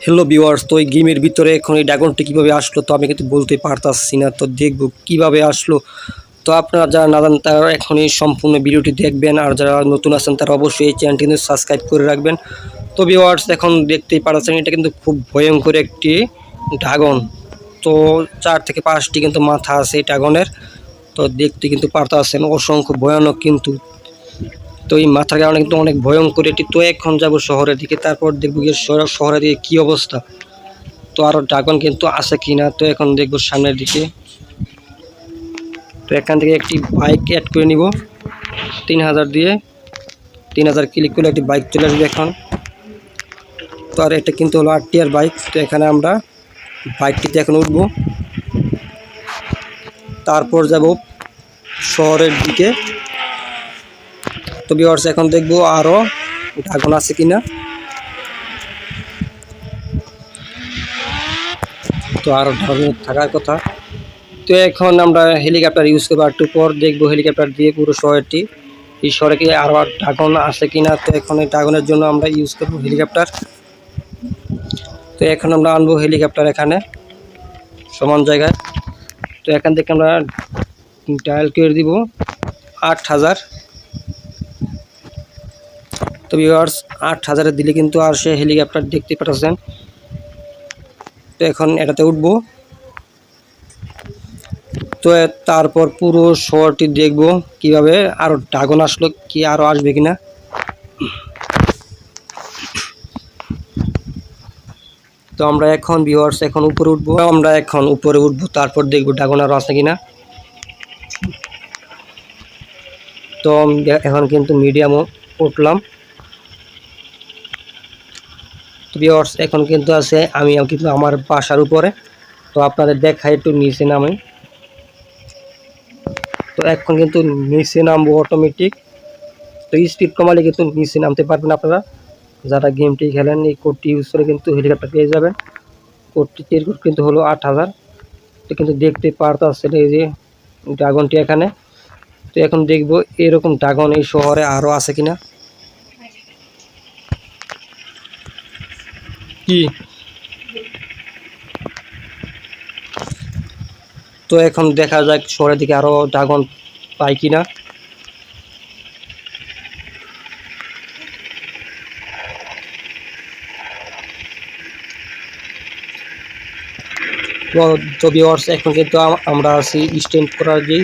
Hello viewers, তো এই গেমের ভিতরে এখন এই ড্রাগনটি কীভাবে আসলো তো আমি কিন্তু বলতে পারতাছি না। তো দেখবো কীভাবে আসলো। তো আপনারা যারা না জানেন তারা এখনই সম্পূর্ণ ভিডিওটি দেখবেন, আর যারা নতুন আছেন তারা অবশ্যই এই চ্যানেলটি কিন্তু সাবস্ক্রাইব করে রাখবেন। তো ভিউয়ার্স, এখন দেখতেই পাচ্ছেন এটা কিন্তু খুব ভয়ঙ্কর একটি ড্রাগন। তো 4 থেকে 5টি কিন্তু মাথা আছে এই ড্রাগনের। তো দেখতে কিন্তু পারতাছেন অসংখ্য ভয়ানক কিন্তু। তো এই মাথার কারণে কিন্তু অনেক ভয়ঙ্কর এটি। তো এখন যাবো শহরের দিকে, তারপর দেখবো গিয়ে শহরের দিকে কী অবস্থা। তো আরও ড্রাগন কিন্তু আছে কিনা। তো এখন দেখবো সামনের দিকে। তো এখান থেকে একটি বাইক অ্যাড করে নিব 3000 দিয়ে। 3000 ক্লিক করলে একটি বাইক চলে আসবে এখন। তো আর এটা কিন্তু হলো 8 টিয়ার বাইক। তো এখানে আমরা বাইকটিতে এখন উঠবো, তারপর যাব শহরের দিকে। তো ভিউয়ার্স, এখন দেখবো আরও ড্রাগন আছে কিনা। তো আরও ড্রাগন থাকার কথা। তো এখন আমরা হেলিকপ্টার ইউজ করবো, একটু পর দেখবো হেলিকপ্টার দিয়ে পুরো শহরটি। এই শহরে কি আরও ড্রাগন আছে কিনা। তো এখন এই ড্রাগনের জন্য আমরা ইউজ করবো হেলিকপ্টার। তো এখন আমরা আনবো হেলিকপ্টার এখানে সমান জায়গায়। তো এখান থেকে আমরা ডায়াল করে দিব 8000। তো ভিউয়ার্স, 8000 দিলে কিন্তু আর সে হেলিকপ্টার দেখতে পাচ্ছেন। তো এখন এটাতে উঠবো। তো তারপর পুরো শহরটি দেখবো কিভাবে আরও ড্রাগন আসলো, কি আরও আসবে কিনা। তো আমরা এখন ভিউয়ার্স এখন উপরে উঠবো, তারপর দেখবো ড্রাগন আরও আছে কিনা। তো এখন কিন্তু মিডিয়ামও উঠলাম। তো ভিউয়ার্স, এখন কিন্তু আছে আমি কিন্তু আমার বাসার উপরে। তো আপনাদের দেখাই একটু নিচে নামে। তো এখন কিন্তু নিচে নামবো অটোমেটিক। তো স্পিড কমালে কিন্তু নিচে নামতে পারবেন আপনারা যারা গেমটি খেলেন। এই কোডটি ইউজ করে কিন্তু হেলিকপ্টার পেয়ে যাবেন। কোডটির কোড কিন্তু হলো 8000। তো কিন্তু দেখতে পারতেছেন এই যে ড্রাগনটি এখানে। তো এখন দেখবো এরকম ড্রাগন এই শহরে আরও আছে কিনা। কি তো এখন দেখা যাক শহরের দিকে আরও ড্রাগন পাই কিনা। তো ভিউয়ার্স, এখন কিন্তু আমরা আছি স্ট্যান্ড করার যে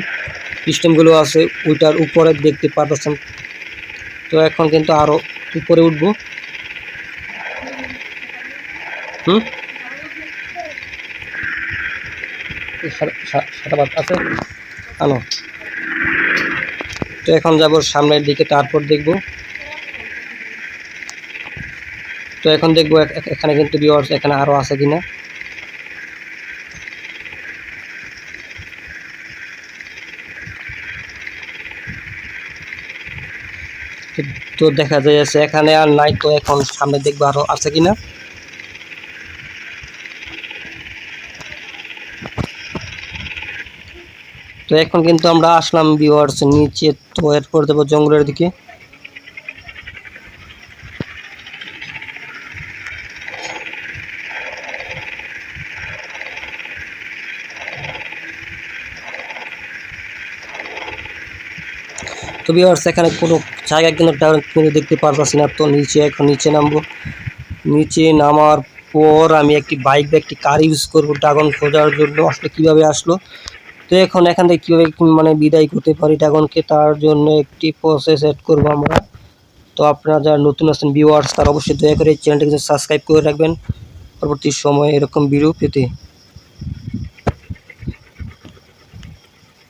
সিস্টেমগুলো আছে ওইটার উপরে দেখতে পাচ্ছেন। তো এখন কিন্তু আরও উপরে উঠবো। আছে আনো। তো এখন যাব সামনের দিকে, তারপর দেখব। তো এখন দেখবো এখানে কিন্তু ভিউয়ার্স এখানে আরও আছে কিনা। তো দেখা যাচ্ছে এখানে আর নাই। তো এখন সামনে দেখবো আরও আছে কিনা। তো এখন কিন্তু আমরা আসলাম ভিউয়ার্স নিচে। তো এরপর দেবো জঙ্গলের দিকে। তো ভিউয়ার্স, এখানে কোনো জায়গা কিন্তু দেখতে পারতাছি না। তো এখন নিচে নামবো। নিচে নামার পর আমি একটি বাইক বা একটি কার ইউজ করবো ড্রাগন খোঁজার জন্য। আসলে কীভাবে আসলো। তো এখন এখান থেকে কীভাবে মানে বিদায় করতে পারি ড্রাগনকে, তার জন্য একটি প্রসেস এড করবো আমরা। তো আপনারা যারা নতুন আছেন ভিউয়ার্স তারা অবশ্যই দয়া করে এই চ্যানেলটাকে সাবস্ক্রাইব করে রাখবেন পরবর্তী সময়ে এরকম ভিডিও পেতে।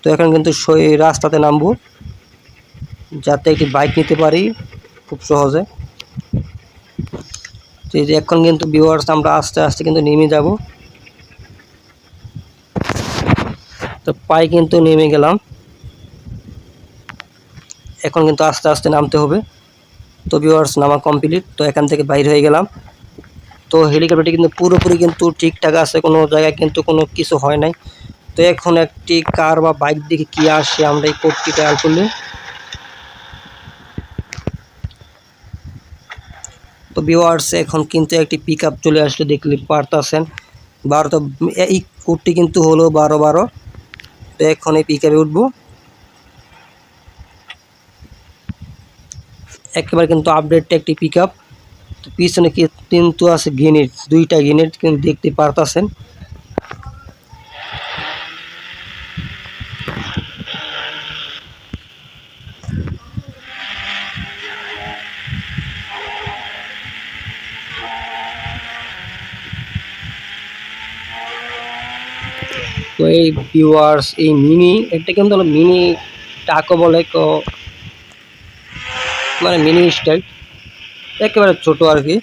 তো এখন কিন্তু রাস্তাতে নামবো যাতে একটি বাইক নিতে পারি খুব সহজে। তো এই যে এখন কিন্তু ভিউয়ার্স আমরা আস্তে আস্তে কিন্তু নেমে যাব। তো পাই কিন্তু নেমে গেলাম। এখন কিন্তু আস্তে আস্তে নামতে হবে। তো ভিউয়ার্স নামা কমপ্লিট। তো এখান থেকে বাইর হয়ে গেলাম। তো হেলিকপ্টারটি কিন্তু পুরোপুরি কিন্তু ঠিকঠাক আছে, কোনো জায়গায় কিন্তু কোনো কিছু হয় নাই। তো এখন একটি কার বা বাইক দিকে কি আসে আমরা এই কোডটি ট্রায়াল করলে। তো ভিউয়ার্স এখন কিন্তু একটি পিক আপ চলে আসলে দেখলে পারতেছেন 12 তো এই কোডটি কিন্তু হলো 12 তো এখন এই পিক আপে উঠবো। একেবারে কিন্তু আপডেট একটি পিক আপ। তো পিছনে কিন্তু আছে গ্রেনেড, 2টা গ্রেনেড কিন্তু দেখতে পারতেছেন। তো এই ভিউয়ার্স এই মিনি এটা কিন্তু হলো মিনি টাকও বলে, মানে মিনি স্টাইল একেবারে ছোট আর কি,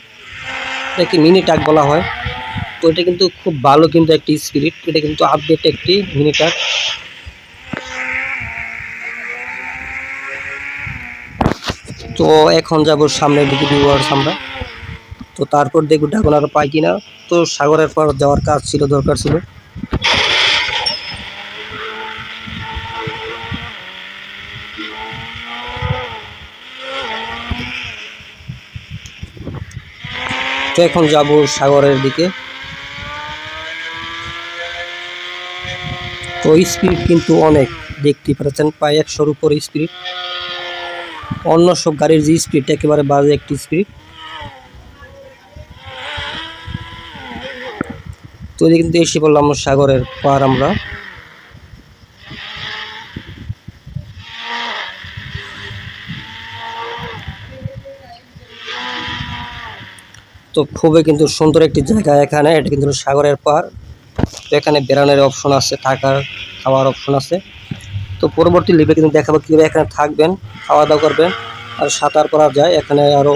এটাকে মিনি টাক বলা হয়। তো এটা কিন্তু খুব ভালো কিন্তু একটি স্পিরিট, এটা কিন্তু আপডেট একটি মিনি টাক। তো এখন যাব সামনের দিকে ভিউয়ার্স আমরা। তো তারপর দেখব ড্রাগন আরও পাই কিনা। তো সাগরের পর যাওয়ার কাজ ছিল, দরকার ছিল। তো এখন যাব সাগরের দিকে। তো স্পিরিট কিন্তু অনেক দেখতে পাচ্ছেন, প্রায় 100-র উপরে স্পিরিট। অন্য সব গাড়ির যে স্পিড একেবারে বাজে একটি স্পিড। তো এদিকে কিন্তু এসে বললাম সাগরের পার আমরা। তো খুবই কিন্তু সুন্দর একটি জায়গা এখানে, এটা কিন্তু সাগরের পার। তো এখানে বেড়ানোর অপশন আছে, থাকার খাওয়ার অপশন আছে। তো পরবর্তী লিভে কিন্তু দেখাবো কীভাবে এখানে থাকবেন, খাওয়া দাওয়া করবেন, আর সাঁতার করা যায় এখানে। আরও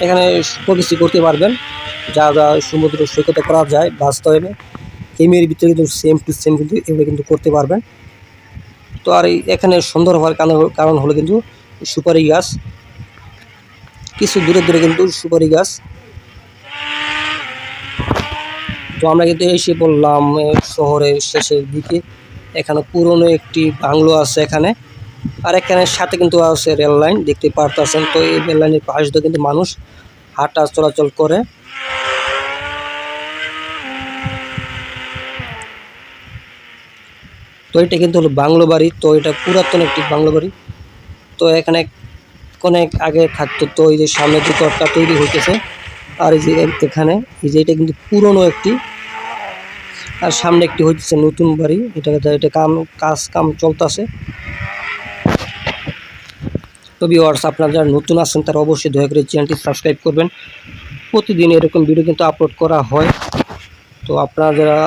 এখানে কিছু করতে পারবেন, যা যা সমুদ্র সৈকতে করা যায় বাস্তবে গেমের ভিতরে কিন্তু সেম টু সেম কিন্তু এগুলো কিন্তু করতে পারবেন। তো আর এখানে সুন্দর হওয়ার কারণ হলো কিন্তু সুপারি গাছ, কিছু দূরে দূরে কিন্তু সুপারি গাছ। তো আমরা কিন্তু এসে বললাম শহরের শেষের দিকে। এখানে পুরনো একটি বাংলো আছে এখানে, আর এখানে সাথে কিন্তু আছে রেল লাইন, দেখতে পারতেছেন। তো এই রেল লাইনের পাশ দিয়ে কিন্তু মানুষ হাঁটা চলাচল করে। তো এটা কিন্তু হলো বাংলো বাড়ি, তো এটা পুরাতন একটি বাংলো বাড়ি। তো এখানে অনেক আগে থাকতো। তো এই যে সামনে যে ঘরটা তৈরি হইতেছে, আর এই যে এখানে এই যে এটা কিন্তু পুরনো একটি, আর সামনে একটি হইতেছে নতুন বাড়ি। এটা কাম চলতেছে। তো ভিউয়ার্স আপনারা যারা নতুন আছেন তারা অবশ্যই দয়া করে চ্যানেলটি সাবস্ক্রাইব করবেন। প্রতিদিন এরকম ভিডিও কিন্তু আপলোড করা হয়। তো আপনারা যারা